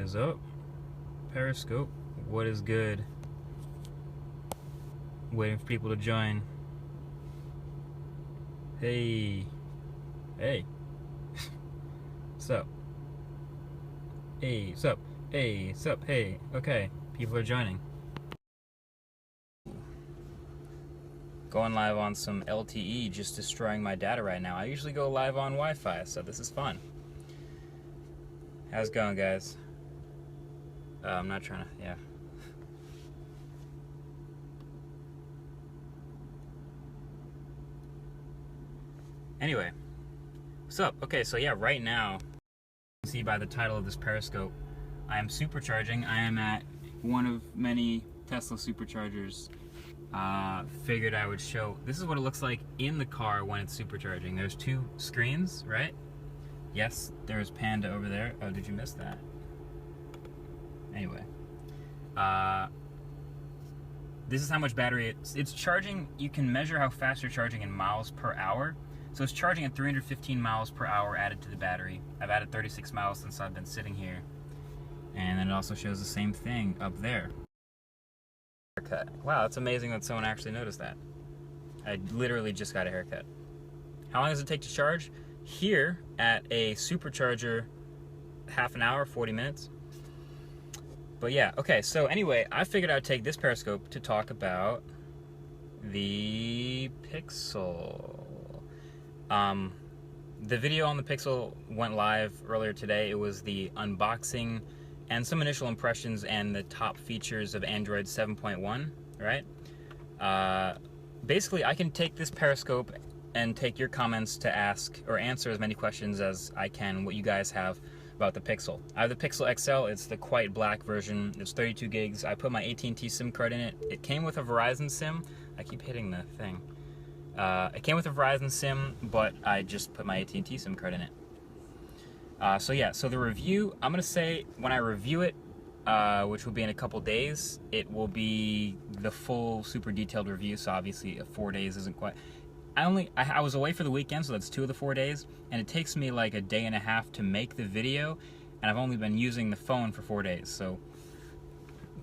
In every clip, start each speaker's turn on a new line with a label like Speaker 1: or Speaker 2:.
Speaker 1: is up? Periscope, what is good? Waiting for people to join. Hey. Hey. Sup? Hey, sup? Hey, sup? Hey. Okay, people are joining. Going live on some LTE, just destroying my data right now. I usually go live on Wi-Fi, so this is fun. How's it going, guys? I'm not trying to, yeah. Anyway, what's up? Okay, so yeah, right now, you can see by the title of this Periscope, I am supercharging. I am at one of many Tesla superchargers. Figured I would show, this is what it looks like in the car when it's supercharging. There's two screens, right? Yes, there's Panda over there. Oh, did you miss that? Anyway, this is how much battery it's charging. You can measure how fast you're charging in miles per hour. So it's charging at 315 miles per hour added to the battery. I've added 36 miles since I've been sitting here. And then it also shows the same thing up there. Haircut. Wow, that's amazing that someone actually noticed that. I literally just got a haircut. How long does it take to charge? Here at a supercharger, half an hour, 40 minutes. But yeah, okay, so anyway, I figured I'd take this Periscope to talk about the Pixel. The video on the Pixel went live earlier today. It was the unboxing and some initial impressions and the top features of Android 7.1, right? Basically, I can take this Periscope and take your comments to ask or answer as many questions as I can, what you guys have about the Pixel. I have the Pixel XL. It's the quite black version. It's 32 gigs. I put my AT&T SIM card in it. It came with a Verizon SIM. I keep hitting the thing. It came with a Verizon SIM, but I just put my AT&T SIM card in it. So yeah, so the review, I'm gonna say when I review it, which will be in a couple days, it will be the full super detailed review. So obviously 4 days isn't quite. I was away for the weekend, so that's 2 of the 4 days, and it takes me like a day and a half to make the video, and I've only been using the phone for 4 days. So,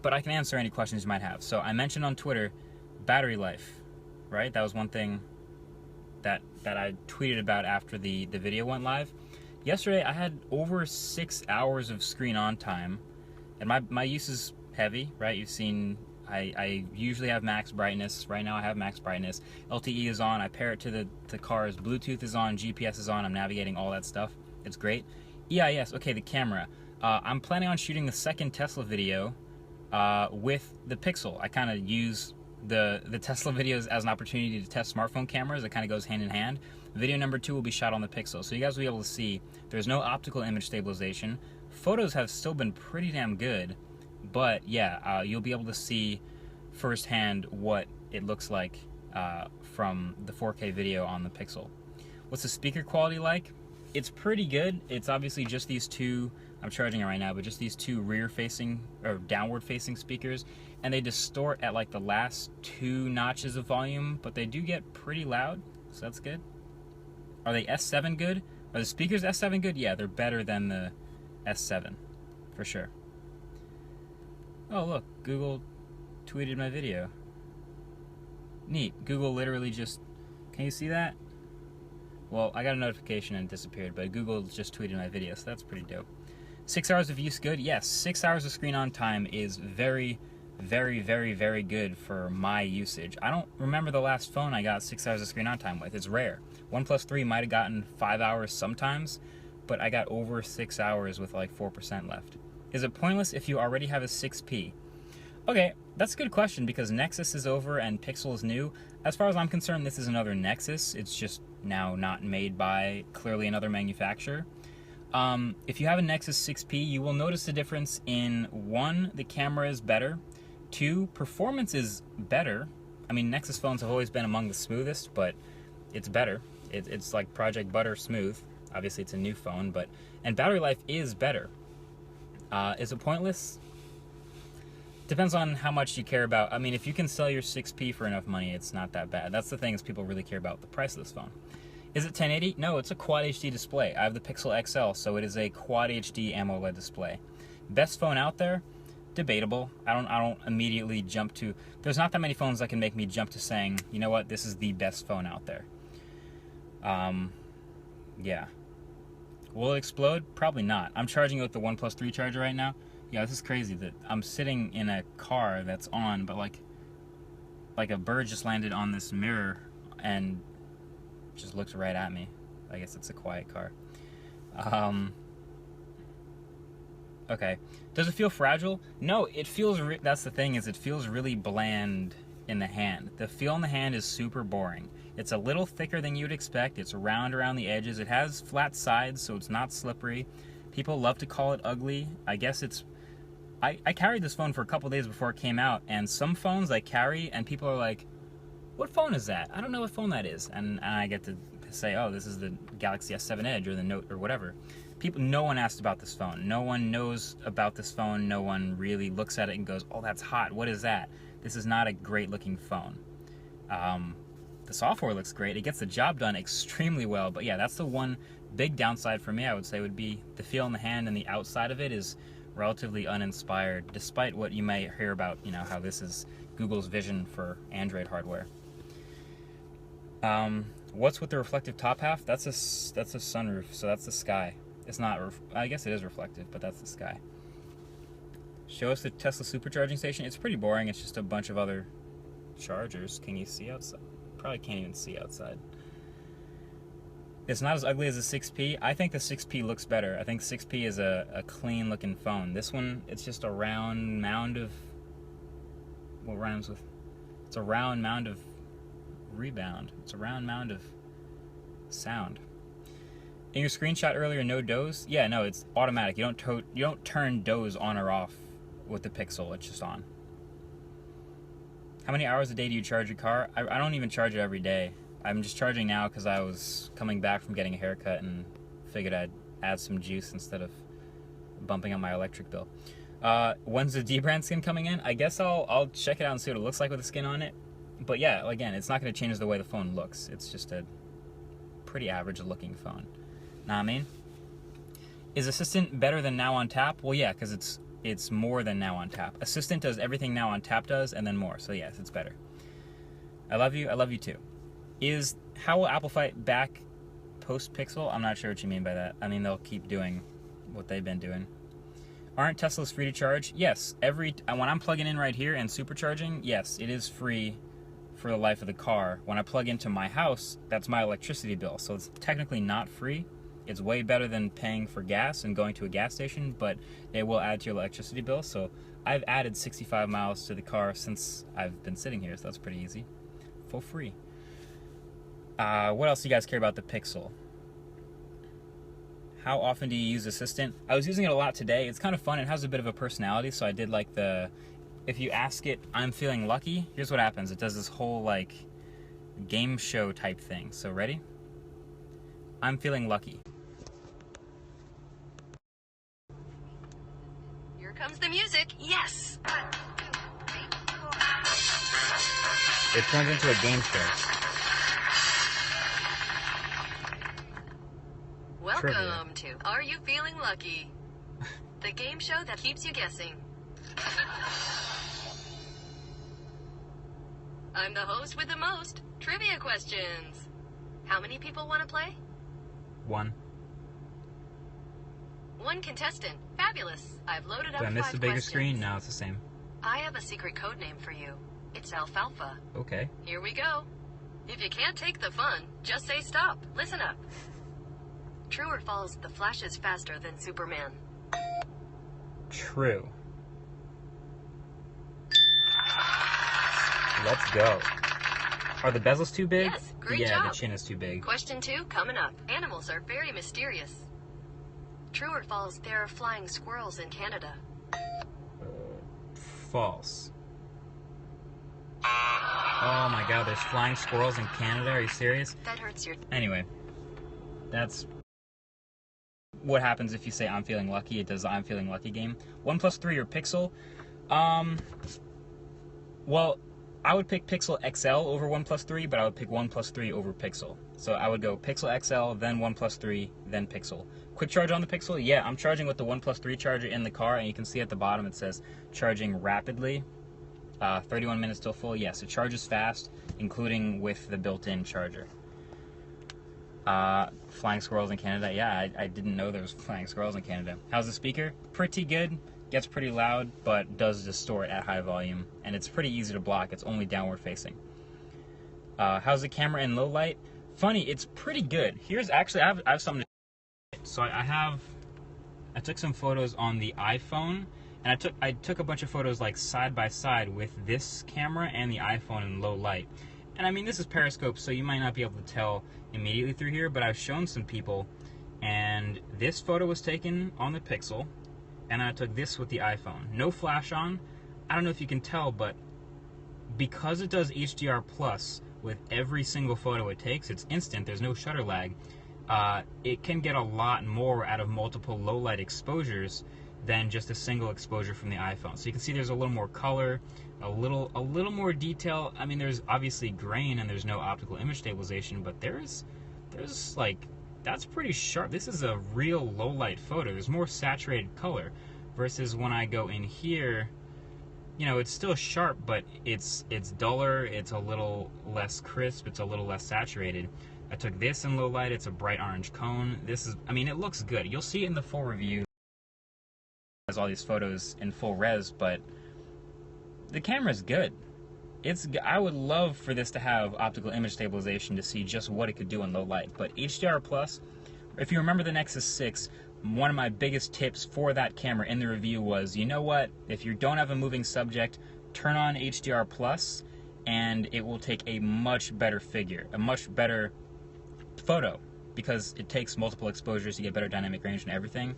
Speaker 1: but I can answer any questions you might have. So I mentioned on Twitter, battery life, right? That was one thing that I tweeted about after the video went live. Yesterday, I had over 6 hours of screen on time, and my use is heavy, right? You've seen, I usually have max brightness. Right now I have max brightness. LTE is on, I pair it to the car's Bluetooth is on, GPS is on, I'm navigating all that stuff. It's great. EIS, okay, the camera. I'm planning on shooting the second Tesla video with the Pixel. I kind of use the Tesla videos as an opportunity to test smartphone cameras. It kind of goes hand in hand. Video number 2 will be shot on the Pixel, so you guys will be able to see there's no optical image stabilization. Photos have still been pretty damn good, but yeah, you'll be able to see firsthand what it looks like from the 4K video on the Pixel. What's the speaker quality like? It's pretty good. It's obviously just these two, I'm charging it right now, but just these two rear-facing or downward-facing speakers, and they distort at like the last 2 notches of volume, but they do get pretty loud, so that's good. Are they S7 good? Are the speakers S7 good? Yeah, they're better than the S7, for sure. Oh look, Google tweeted my video. Neat. Google literally just, can you see that? Well, I got a notification and it disappeared, but Google just tweeted my video, so that's pretty dope. 6 hours of use good? Yes, 6 hours of screen on time is very, very, very, very good for my usage. I don't remember the last phone I got 6 hours of screen on time with. It's rare. OnePlus 3 might have gotten 5 hours sometimes, but I got over 6 hours with like 4% left. Is it pointless if you already have a 6P? Okay, that's a good question because Nexus is over and Pixel is new. As far as I'm concerned, this is another Nexus. It's just now not made by clearly another manufacturer. If you have a Nexus 6P, you will notice the difference in 1, the camera is better. 2, performance is better. I mean, Nexus phones have always been among the smoothest, but it's better. It's like Project Butter smooth. Obviously, it's a new phone, and battery life is better. Is it pointless? Depends on how much you care about. I mean, if you can sell your 6P for enough money, it's not that bad. That's the things people really care about, the price of this phone. Is it 1080? No, it's a Quad HD display. I have the Pixel XL, so it is a Quad HD AMOLED display. Best phone out there? Debatable. I don't immediately jump to... There's not that many phones that can make me jump to saying, you know what, this is the best phone out there. Yeah. Will it explode? Probably not. I'm charging it with the OnePlus 3 charger right now. Yeah, this is crazy that I'm sitting in a car that's on, but like a bird just landed on this mirror and just looked right at me. I guess it's a quiet car. Okay. Does it feel fragile? No, it feels... that's the thing, is it feels really bland in the hand. The feel in the hand is super boring. It's a little thicker than you'd expect. It's round around the edges. It has flat sides, so it's not slippery. People love to call it ugly. I guess it's... I carried this phone for a couple days before it came out, and some phones I carry, and people are like, what phone is that? I don't know what phone that is. And I get to say, oh, this is the Galaxy S7 Edge or the Note or whatever. No one asked about this phone. No one knows about this phone. No one really looks at it and goes, oh, that's hot. What is that? This is not a great-looking phone. The software looks great. It gets the job done extremely well. But yeah, that's the one big downside for me, I would say, would be the feel in the hand, and the outside of it is relatively uninspired, despite what you may hear about, you know, how this is Google's vision for Android hardware. What's with the reflective top half? That's a sunroof, so that's the sky. It's not, I guess it is reflective, but that's the sky. Show us the Tesla supercharging station. It's pretty boring. It's just a bunch of other chargers. Can you see outside? Probably can't even see outside. It's not as ugly as the 6P. I think the 6P looks better. I think 6P is a clean looking phone. This one, it's just a round mound of... what rhymes with... it's a round mound of rebound. It's a round mound of sound. In your screenshot earlier, no doze? Yeah, no, it's automatic. You don't turn doze on or off with the Pixel. It's just on. How many hours a day do you charge your car? I don't even charge it every day. I'm just charging now because I was coming back from getting a haircut and figured I'd add some juice instead of bumping up my electric bill. When's the D-brand skin coming in? I guess I'll check it out and see what it looks like with the skin on it. But yeah, again, it's not going to change the way the phone looks. It's just a pretty average looking phone. Know what I mean? Is Assistant better than Now on Tap? Well, yeah, because it's more than Now on Tap. Assistant does everything Now on Tap does and then more. So yes, it's better. I love you. I love you too. How will Apple fight back post-Pixel? I'm not sure what you mean by that. I mean, they'll keep doing what they've been doing. Aren't Teslas free to charge? Yes. When I'm plugging in right here and supercharging, yes, it is free for the life of the car. When I plug into my house, that's my electricity bill. So it's technically not free. It's way better than paying for gas and going to a gas station, but they will add to your electricity bill. So I've added 65 miles to the car since I've been sitting here, so that's pretty easy. For free. What else do you guys care about the Pixel? How often do you use Assistant? I was using it a lot today. It's kind of fun. It has a bit of a personality, so I did like if you ask it, I'm feeling lucky, here's what happens. It does this whole, like, game show type thing. So, ready? I'm feeling lucky.
Speaker 2: Here comes the music. Yes!
Speaker 1: It turns into a game show.
Speaker 2: Welcome to Are You Feeling Lucky? The game show that keeps you guessing. I'm the host with the most trivia questions. How many people want to play?
Speaker 1: One.
Speaker 2: One contestant. Fabulous. I've loaded up 5
Speaker 1: Did I miss the bigger
Speaker 2: questions.
Speaker 1: screen? No, it's the same.
Speaker 2: I have a secret code name for you. It's Alfalfa.
Speaker 1: Okay.
Speaker 2: Here we go. If you can't take the fun, just say stop. Listen up. True or false, the Flash is faster than Superman?
Speaker 1: True. Let's go. Are the bezels too big?
Speaker 2: Yes, great
Speaker 1: yeah,
Speaker 2: job.
Speaker 1: The chin is too big.
Speaker 2: Question 2 coming up. Animals are very mysterious. True or false, there are flying squirrels in Canada?
Speaker 1: False. Oh my god, there's flying squirrels in Canada? Are you serious?
Speaker 2: That hurts your...
Speaker 1: Anyway, that's what happens if you say I'm feeling lucky. It does the I'm feeling lucky game. OnePlus 3 or Pixel? Well, I would pick Pixel XL over OnePlus 3, but I would pick OnePlus 3 over Pixel. So I would go Pixel XL, then OnePlus 3, then Pixel. Quick charge on the Pixel? Yeah, I'm charging with the OnePlus 3 charger in the car, and you can see at the bottom it says charging rapidly. 31 minutes till full. Yes, it charges fast, including with the built-in charger. Flying squirrels in Canada? Yeah, I didn't know there was flying squirrels in Canada. How's the speaker? Pretty good. Gets pretty loud, but does distort at high volume, and it's pretty easy to block. It's only downward facing. How's the camera in low light? Funny, it's pretty good. Here's actually, I have something to. So I took some photos on the iPhone, and I took a bunch of photos like side by side with this camera and the iPhone in low light. And I mean, this is Periscope, so you might not be able to tell immediately through here, but I've shown some people, and this photo was taken on the Pixel, and I took this with the iPhone. No flash on. I don't know if you can tell, but because it does HDR plus with every single photo it takes, it's instant, there's no shutter lag, it can get a lot more out of multiple low light exposures than just a single exposure from the iPhone. So you can see there's a little more color, a little more detail. I mean, there's obviously grain and there's no optical image stabilization, but there's like, that's pretty sharp. This is a real low light photo. There's more saturated color versus when I go in here, you know, it's still sharp, but it's duller, it's a little less crisp, it's a little less saturated. I took this in low light, it's a bright orange cone. This is, I mean, it looks good. You'll see it in the full review. It has all these photos in full res, but the camera's good. I would love for this to have optical image stabilization to see just what it could do in low light. But HDR plus, if you remember the Nexus 6, one of my biggest tips for that camera in the review was, you know what, if you don't have a moving subject, turn on HDR plus, and it will take a much better figure, a much better photo, because it takes multiple exposures to get better dynamic range and everything.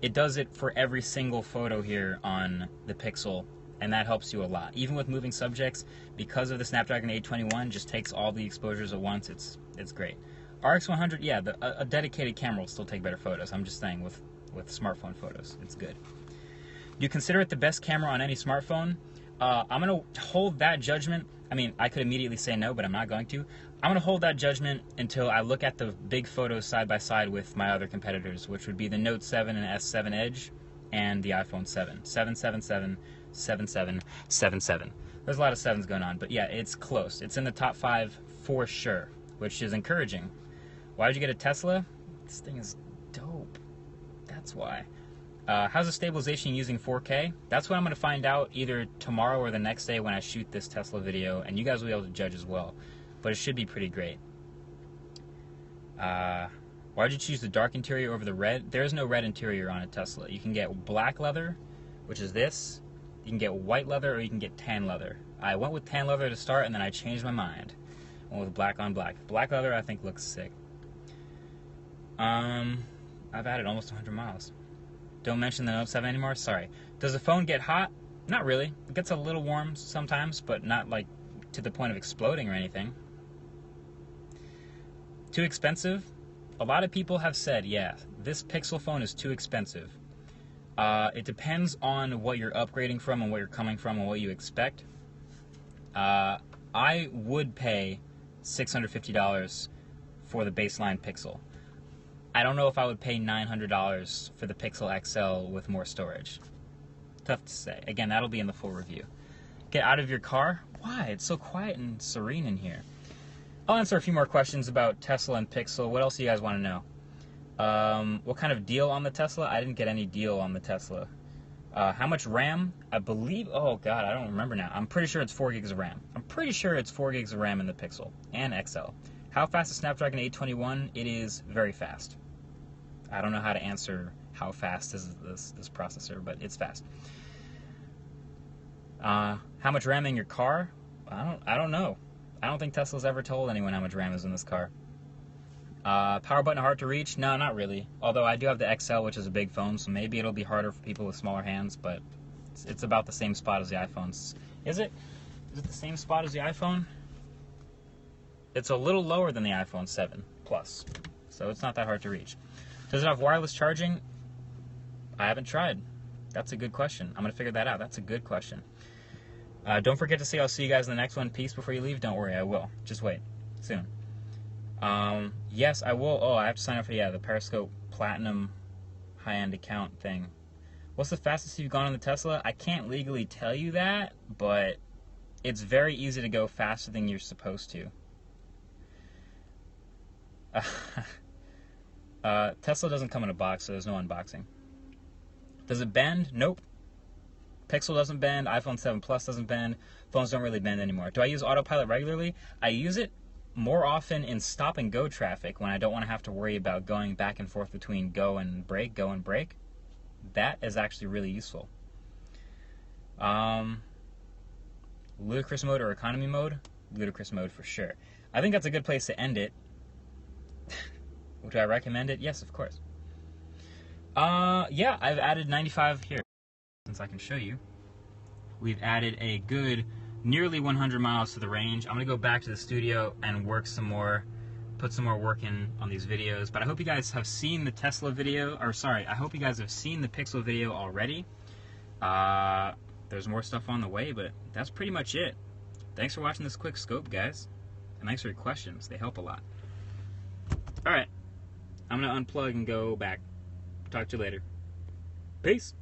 Speaker 1: It does it for every single photo here on the Pixel, and that helps you a lot. Even with moving subjects, because of the Snapdragon 821, just takes all the exposures at once. It's great. RX 100, yeah, a dedicated camera will still take better photos. I'm just saying, with smartphone photos, it's good. Do you consider it the best camera on any smartphone? I'm going to hold that judgment. I mean, I could immediately say no, but I'm not going to. I'm going to hold that judgment until I look at the big photos side by side with my other competitors, which would be the Note 7 and S7 Edge and the iPhone 7. 777, 7777. There's a lot of sevens going on, but yeah, it's close. It's in the top 5 for sure, which is encouraging. Why did you get a Tesla? This thing is dope. That's why. How's the stabilization using 4K? That's what I'm going to find out either tomorrow or the next day when I shoot this Tesla video, and you guys will be able to judge as well. But it should be pretty great. Why did you choose the dark interior over the red? There is no red interior on a Tesla. You can get black leather, which is this. You can get white leather, or you can get tan leather. I went with tan leather to start, and then I changed my mind. Went with black on black. Black leather I think looks sick. I've added almost 100 miles. Don't mention the Note 7 anymore? Sorry. Does the phone get hot? Not really. It gets a little warm sometimes, but not like to the point of exploding or anything. Too expensive? A lot of people have said, yeah, this Pixel phone is too expensive. It depends on what you're upgrading from and what you're coming from and what you expect. I would pay $650 for the baseline Pixel. I don't know if I would pay $900 for the Pixel XL with more storage. Tough to say. Again, that'll be in the full review. Get out of your car? Why? It's so quiet and serene in here. I'll answer a few more questions about Tesla and Pixel. What else do you guys want to know? What kind of deal on the Tesla? I didn't get any deal on the Tesla. How much RAM? I believe, oh God, I don't remember now. I'm pretty sure it's 4 gigs of RAM. I'm pretty sure it's 4 gigs of RAM in the Pixel and XL. How fast is Snapdragon 821? It is very fast. I don't know how to answer how fast is this processor, but it's fast. How much RAM in your car? I don't know. I don't think Tesla's ever told anyone how much RAM is in this car. Power button hard to reach? No, not really. Although I do have the XL, which is a big phone, so maybe it'll be harder for people with smaller hands, but it's about the same spot as the iPhones. Is it? Is it the same spot as the iPhone? It's a little lower than the iPhone 7 Plus, so it's not that hard to reach. Does it have wireless charging? I haven't tried. That's a good question. I'm going to figure that out. That's a good question. Don't forget to say I'll see you guys in the next one. Peace before you leave. Don't worry, I will. Just wait. Soon. Yes, I will. Oh, I have to sign up for, the Periscope Platinum high-end account thing. What's the fastest you've gone on the Tesla? I can't legally tell you that, but it's very easy to go faster than you're supposed to. Tesla doesn't come in a box, so there's no unboxing. Does it bend? Nope. Pixel doesn't bend. iPhone 7 Plus doesn't bend. Phones don't really bend anymore. Do I use autopilot regularly? I use it more often in stop and go traffic when I don't want to have to worry about going back and forth between go and brake, go and brake. That is actually really useful. Ludicrous mode or economy mode? Ludicrous mode for sure. I think that's a good place to end it. Do I recommend it? Yes, of course. Yeah, I've added 95 here. Since I can show you, we've added a good nearly 100 miles to the range. I'm gonna go back to the studio and work some more, put some more work in on these videos. But I hope you guys have seen the Tesla video, or sorry, I hope you guys have seen the Pixel video already. There's more stuff on the way, but that's pretty much it. Thanks for watching this quick scope, guys, and thanks for your questions. They help a lot. All right, I'm gonna unplug and go back. Talk to you later. Peace.